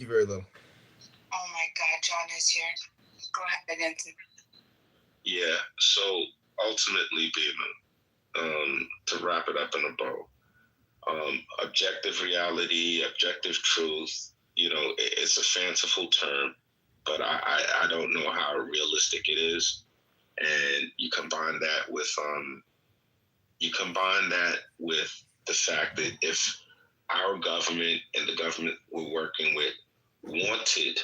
You very little. Oh my God, John is here. Go ahead, Anthony. Yeah. So ultimately, Beeman, to wrap it up in a bow, objective reality, objective truth. It's a fanciful term, but I don't know how realistic it is. And you combine that with the fact that if our government and the government we're working with wanted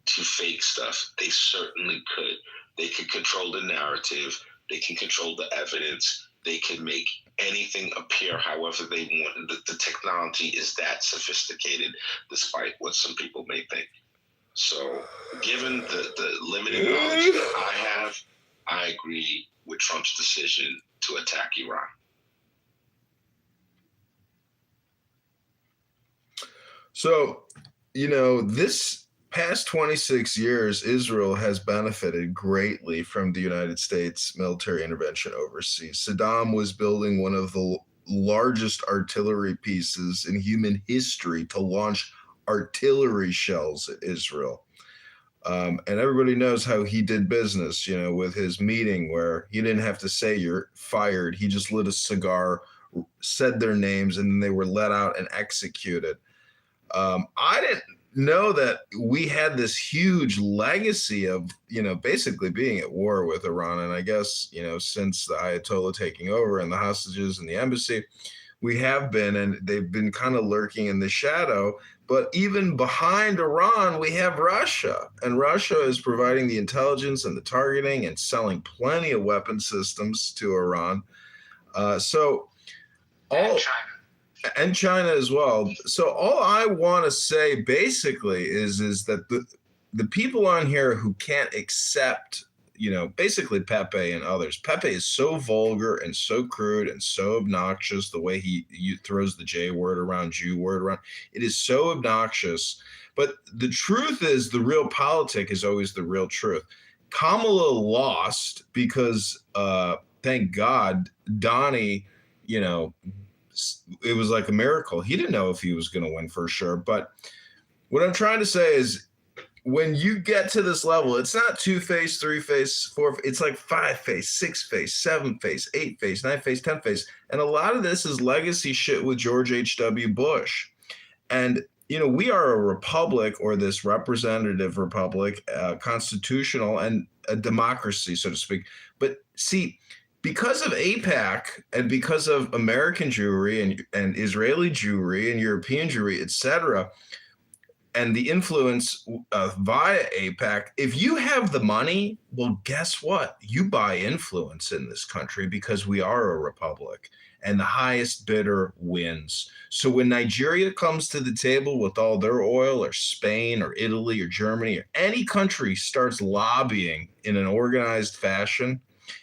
to fake stuff, they certainly could. They could control the narrative. They can control the evidence. They can make anything appear however they want. The technology is that sophisticated, despite what some people may think. So, given the limited knowledge that I have, I agree with Trump's decision to attack Iran. So, this past 26 years, Israel has benefited greatly from the United States military intervention overseas. Saddam was building one of the largest artillery pieces in human history to launch artillery shells at Israel. And everybody knows how he did business, with his meeting where he didn't have to say you're fired. He just lit a cigar, said their names, and then they were let out and executed. I didn't know that we had this huge legacy of, basically being at war with Iran. And I guess, since the Ayatollah taking over and the hostages and the embassy, we have been, and they've been kind of lurking in the shadow. But even behind Iran, we have Russia, and Russia is providing the intelligence and the targeting and selling plenty of weapon systems to Iran. So all. And China as well. So all I want to say basically is that the people on here who can't accept, basically Pepe and others. Pepe is so vulgar and so crude and so obnoxious. The way he throws the J word around, Jew word around, it is so obnoxious. But the truth is, the real politic is always the real truth. Kamala lost because, thank God, Donnie, it was like a miracle. He didn't know if he was going to win for sure. But what I'm trying to say is, when you get to this level, it's not 2-face, 3-face, 4. It's like 5-face, 6-face, 7-face, 8-face, 9-face, 10-face. And a lot of this is legacy shit with George H.W. Bush. And, we are a republic, or this representative republic, constitutional and a democracy, so to speak. But see, because of AIPAC and because of American Jewry and Israeli Jewry and European Jewry, etc., and the influence via AIPAC, if you have the money, well, guess what? You buy influence in this country because we are a republic, and the highest bidder wins. So when Nigeria comes to the table with all their oil, or Spain or Italy or Germany or any country starts lobbying in an organized fashion,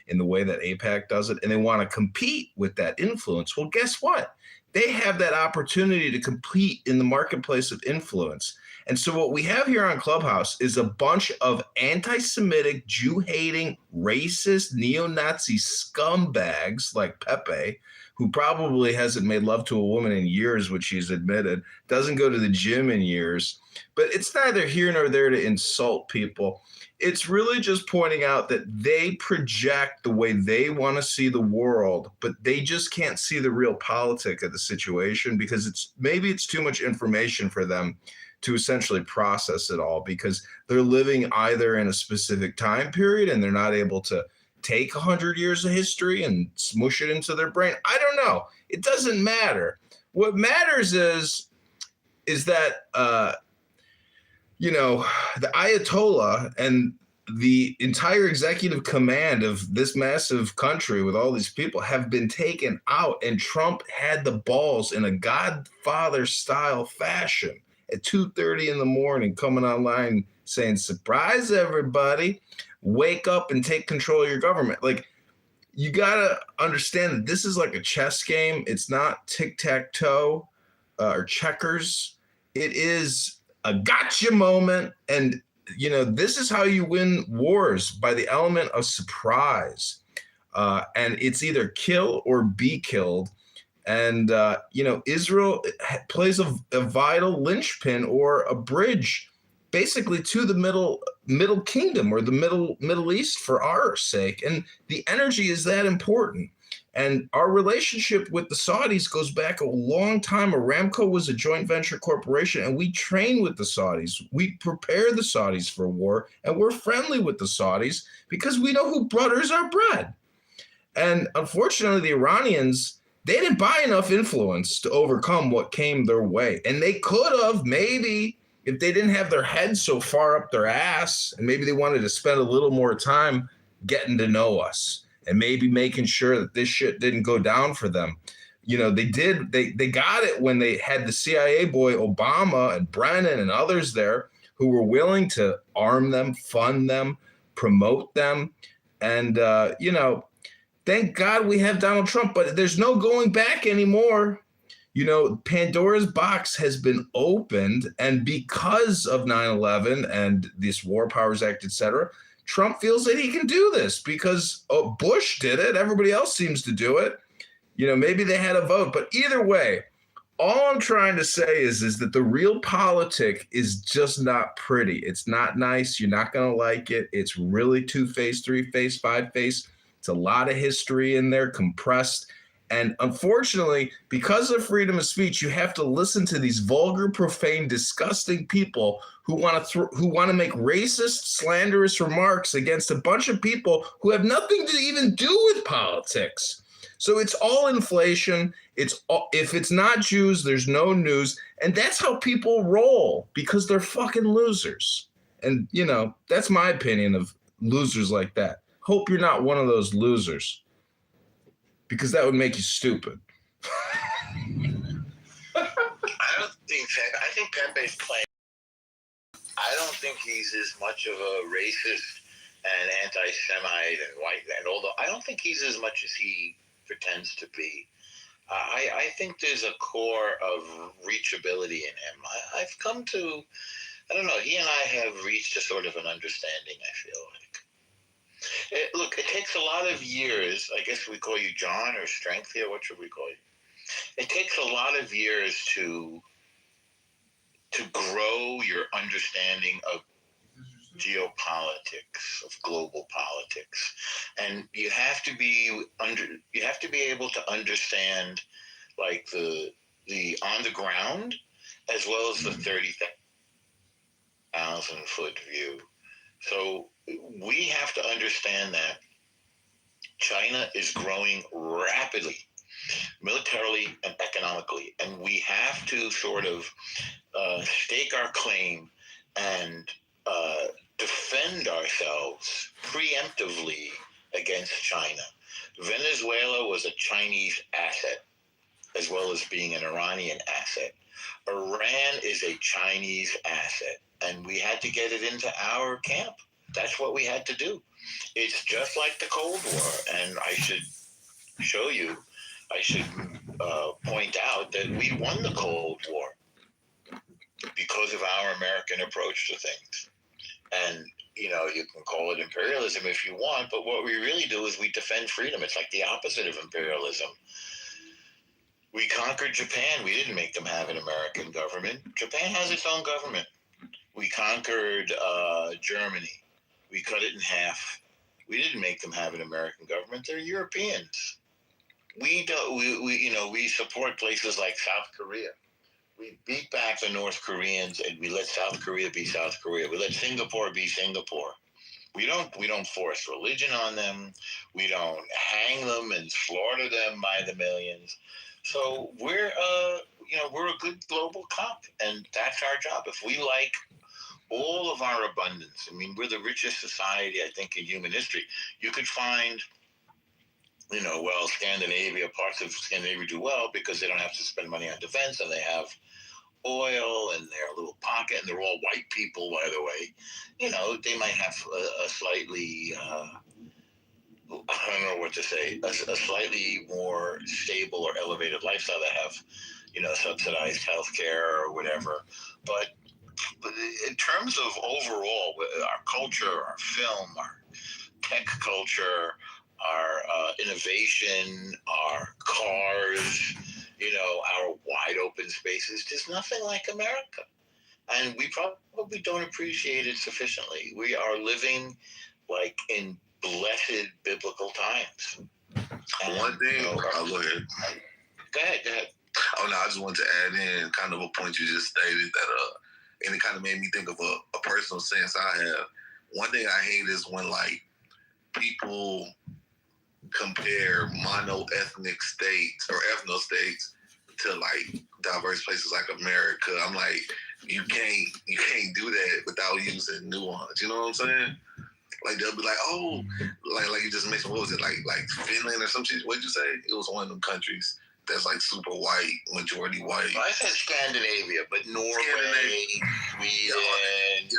in the way that AIPAC does it, and they want to compete with that influence, well, guess what? They have that opportunity to compete in the marketplace of influence. And so what we have here on Clubhouse is a bunch of anti-Semitic, Jew-hating, racist, neo-Nazi scumbags like Pepe, who probably hasn't made love to a woman in years, which he's admitted, doesn't go to the gym in years. But it's neither here nor there to insult people. It's really just pointing out that they project the way they want to see the world, but they just can't see the real politic of the situation because maybe it's too much information for them to essentially process it all, because they're living either in a specific time period and they're not able to take 100 years of history and smush it into their brain. I don't know. It doesn't matter. What matters is that the Ayatollah and the entire executive command of this massive country with all these people have been taken out, and Trump had the balls in a Godfather style fashion at 2:30 in the morning coming online saying, surprise everybody, wake up and take control of your government. Like, you got to understand that this is like a chess game. It's not tic-tac-toe or checkers. It is a gotcha moment. And, this is how you win wars, by the element of surprise. And it's either kill or be killed. And, Israel plays a vital linchpin or a bridge basically to the middle kingdom or the Middle East for our sake. And the energy is that important. And our relationship with the Saudis goes back a long time. Aramco was a joint venture corporation, and we train with the Saudis. We prepare the Saudis for war, and we're friendly with the Saudis because we know who butters our bread. And unfortunately, the Iranians, they didn't buy enough influence to overcome what came their way. And they could have, maybe, if they didn't have their heads so far up their ass, and maybe they wanted to spend a little more time getting to know us and maybe making sure that this shit didn't go down for them. They got it when they had the CIA boy Obama and Brennan and others there who were willing to arm them, fund them, promote them. And, thank God we have Donald Trump, but there's no going back anymore. Pandora's box has been opened, and because of 9/11 and this War Powers Act, et cetera, Trump feels that he can do this because Bush did it. Everybody else seems to do it. Maybe they had a vote, but either way, all I'm trying to say is that the real politic is just not pretty. It's not nice. You're not going to like it. It's really two-faced, three-faced, five-faced. It's a lot of history in there, compressed. And unfortunately, because of freedom of speech, you have to listen to these vulgar, profane, disgusting people who want to make racist, slanderous remarks against a bunch of people who have nothing to even do with politics. So it's all inflation. If it's not Jews, there's no news. And that's how people roll because they're fucking losers. And, that's my opinion of losers like that. Hope you're not one of those losers because that would make you stupid. I think Pepe's playing. I don't think he's as much of a racist and anti-Semite and white, and although I don't think he's as much as he pretends to be. I think there's a core of reachability in him. I've come to, I don't know, he and I have reached a sort of an understanding, I feel like. Look, it takes a lot of years. I guess we call you John or Strength here. What should we call you? It takes a lot of years to grow your understanding of geopolitics, of global politics, and you have to be able to understand like the on the ground as well as the 30,000 foot view. So we have to understand that China is growing rapidly, militarily and economically, and we have to sort of stake our claim and defend ourselves preemptively against China. Venezuela was a Chinese asset as well as being an Iranian asset. Iran is a Chinese asset, and we had to get it into our camp. That's what we had to do. It's just like the Cold War, and I should point out that we won the Cold War because of our American approach to things. And, you can call it imperialism if you want, but what we really do is we defend freedom. It's like the opposite of imperialism. We conquered Japan. We didn't make them have an American government. Japan has its own government. We conquered Germany. We cut it in half. We didn't make them have an American government. They're Europeans. We support places like South Korea. We beat back the North Koreans and we let South Korea be South Korea. We let Singapore be Singapore. We don't force religion on them. We don't hang them and slaughter them by the millions. So we're a good global cop, and that's our job. If we like all of our abundance, I mean, we're the richest society, I think, in human history. You could find, Scandinavia, parts of Scandinavia do well because they don't have to spend money on defense and they have oil and their little pocket, and they're all white people, by the way. They might have a slightly, I don't know what to say, a slightly more stable or elevated lifestyle that have, subsidized healthcare or whatever. But in terms of overall, our culture, our film, our tech culture, our innovation, our cars, our wide open spaces. There's nothing like America. And we probably don't appreciate it sufficiently. We are living like in blessed biblical times. And, One thing, I'll go ahead. Go ahead. Oh no, I just wanted to add in kind of a point you just stated that, and it kind of made me think of a personal sense I have. One thing I hate is when like people compare mono-ethnic states or ethno states to like diverse places like America. I'm like, you can't do that without using nuance. You know what I'm saying? Like they'll be like, oh, like you just mentioned, what was it like Finland or some shit? What'd you say? It was one of them countries that's like super white, majority white. Well, I said Scandinavia, but Norway, Sweden,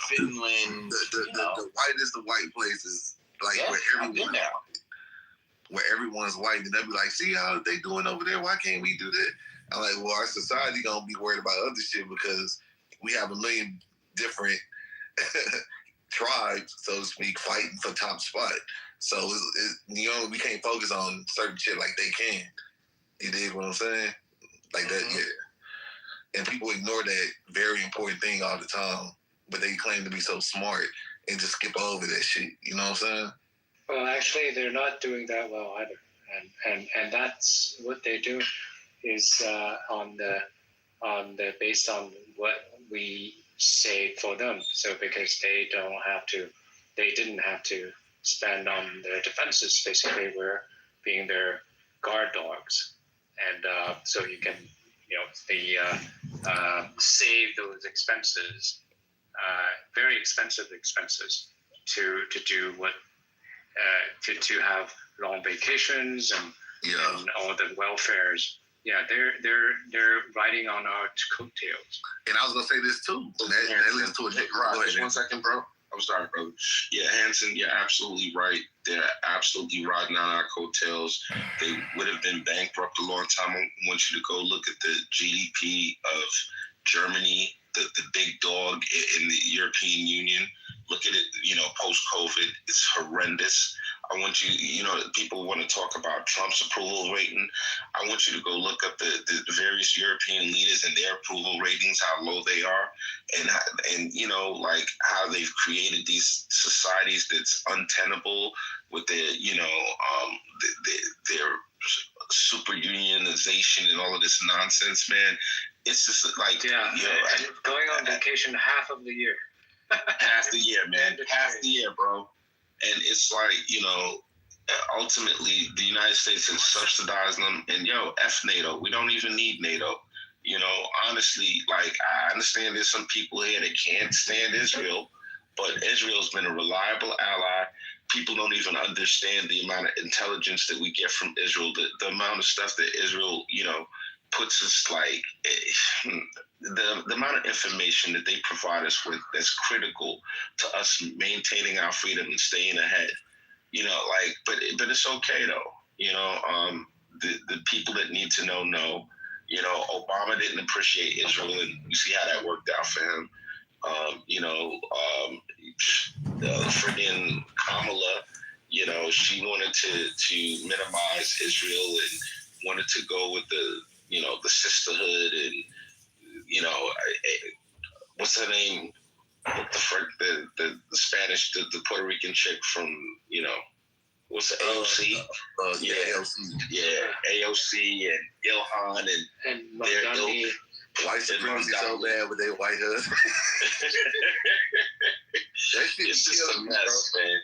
Finland. The whitest of white places, like where everyone's white, and they'll be like, see how they doing over there? Why can't we do that? I'm like, well, our society gonna be worried about other shit because we have a million different tribes, so to speak, fighting for top spot. So we can't focus on certain shit like they can. You dig what I'm saying? Like that, yeah. And people ignore that very important thing all the time, but they claim to be so smart and just skip over that shit. You know what I'm saying? Well, actually, they're not doing that well either, and that's what they do is based on what we say for them. So because they didn't have to spend on their defenses. Basically, we're being their guard dogs, and so you can save those expenses, very expensive expenses to do what to have long vacations and all the welfares. Yeah, they're riding on our coattails. And I was gonna say this too. That leads to a Right, just 1 second, bro. I'm sorry, brother. Yeah, Hanson, you're absolutely right. They're absolutely riding on our coattails. They would have been bankrupt a long time. I want you to go look at the GDP of Germany, the big dog in the European Union. Look at it, post-COVID. It's horrendous. I want you, people want to talk about Trump's approval rating. I want you to go look up the various European leaders and their approval ratings, how low they are, and like how they've created these societies that's untenable with their super unionization and all of this nonsense, man. It's just like, and going on vacation half of the year. Half the year, man. Half the year, bro. And it's like, ultimately the United States is subsidizing them. And F NATO. We don't even need NATO. Honestly, like, I understand there's some people here that can't stand Israel, but Israel's been a reliable ally. People don't even understand the amount of intelligence that we get from Israel, the amount of stuff that Israel, puts us like the amount of information that they provide us with that's critical to us maintaining our freedom and staying ahead. But it's okay though. The people that need to know. Obama didn't appreciate Israel, and you see how that worked out for him. Friggin' Kamala, she wanted to minimize Israel and wanted to go with the sisterhood and, what's her name? The Spanish, the Puerto Rican chick from, what's the AOC? AOC. Yeah, AOC and Ilhan And Mondani. White supremacy so bad with their white husband. It's just a mess, man.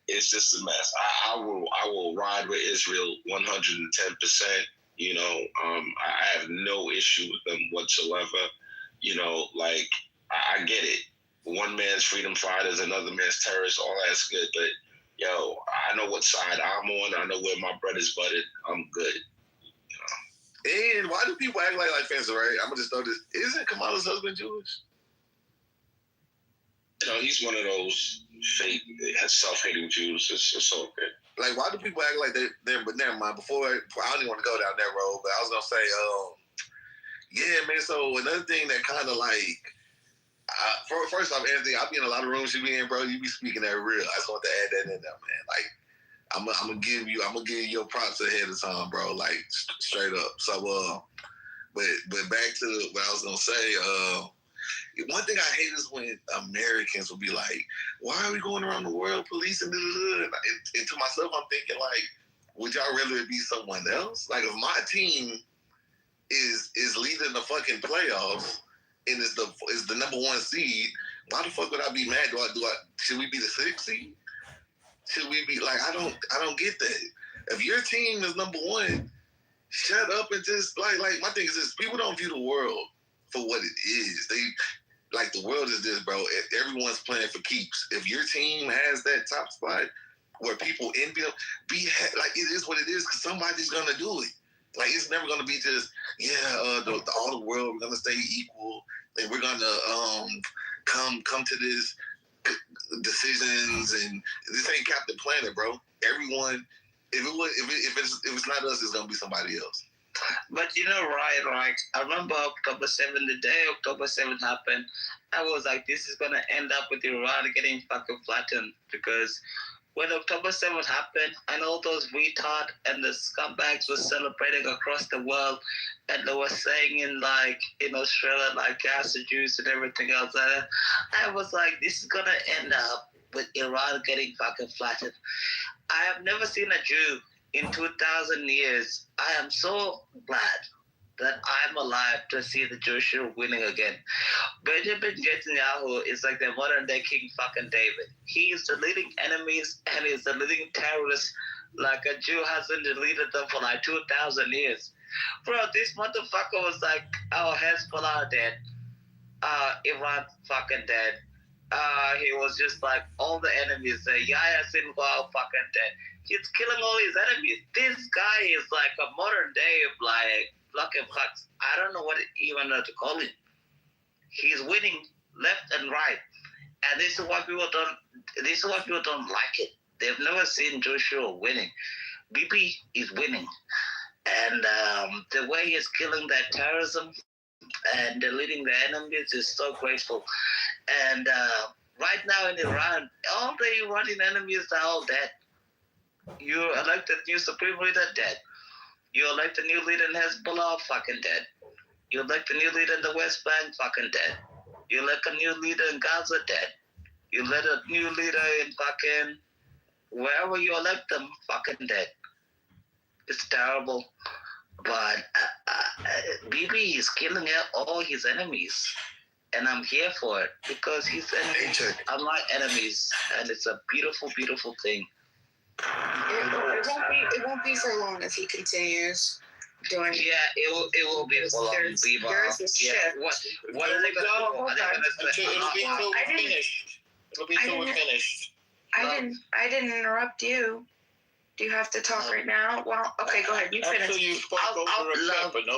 It's just a mess. I will ride with Israel 110%. I have no issue with them whatsoever. I get it. One man's freedom fighters, another man's terrorists, all that's good. But, I know what side I'm on. I know where my bread is buttered. I'm good. And why do people act like fans, right? I'm going to just throw this. Isn't Kamala's husband Jewish? He's one of those fake, self-hating Jews. It's all good. Like, why do people act like they're, but never mind. Before I don't even want to go down that road, but I was going to say, yeah, man, so another thing that kind of like, first off, Anthony, I be in a lot of rooms you be in, bro. You be speaking that real. I just want to add that in there, man. Like, I'm gonna give you your props ahead of time, bro. Like straight up. So but back to what I was gonna say. One thing I hate is when Americans will be like, "Why are we going around the world policing?" And to myself, I'm thinking like, would y'all rather be someone else? Like if my team is leading the fucking playoffs and is the number one seed, why the fuck would I be mad? Should we be the 6th seed? Should we be like, I don't get that. If your team is number one, shut up and just like my thing is this: people don't view the world for what it is. They like the world is this, bro. Everyone's playing for keeps. If your team has that top spot where people envy them, like it is what it is because somebody's gonna do it. Like it's never gonna be just all the world. We're gonna stay equal and we're gonna come to this decisions and this ain't Captain Planet, bro. Everyone, if it's not us, it's gonna be somebody else. But you know, right, like I remember October 7th, the day October 7th happened, I was like, this is gonna end up with Iran getting fucking flattened because when October 7th happened, and all those retard and the scumbags were celebrating across the world, and they were saying in Australia, like acid juice and everything else. And I was like, this is gonna end up with Iran getting fucking flattened. I have never seen a Jew in 2,000 years. I am so glad that I'm alive to see the Jewish winning again. Benjamin Netanyahu is like the modern day King fucking David. He is deleting enemies and he's deleting terrorists like a Jew hasn't deleted them for like 2,000 years. Bro, this motherfucker was like, oh, Hezbollah dead. Iran fucking dead. He was just like, all the enemies there. Yahya Sinwar fucking dead. He's killing all his enemies. This guy is like a modern day of like fucking fucks. I don't know what even to call him. He's winning left and right, and this is why people don't like it. They've never seen Joshua winning. BP is winning, and the way he's killing that terrorism and deleting the enemies is so graceful. And right now in Iran, all the Iranian enemies are all dead. You elect a new supreme leader, dead. You elect a new leader in Hezbollah, fucking dead. You elect a new leader in the West Bank, fucking dead. You elect a new leader in Gaza, dead. You elect a new leader in fucking wherever you elect them, fucking dead. It's terrible. But Bibi is killing all his enemies. And I'm here for it because his enemies are my enemies. And it's a beautiful, beautiful thing. It won't be for long if he continues doing. Yeah, it will be for long. There's a shift. What are they gonna do? Are they gonna say, It'll be till we're finished. It'll be till we're finished. I didn't interrupt you. Do you have to talk right now? Well, okay, go ahead. You finish. After you spoke over a clip, but no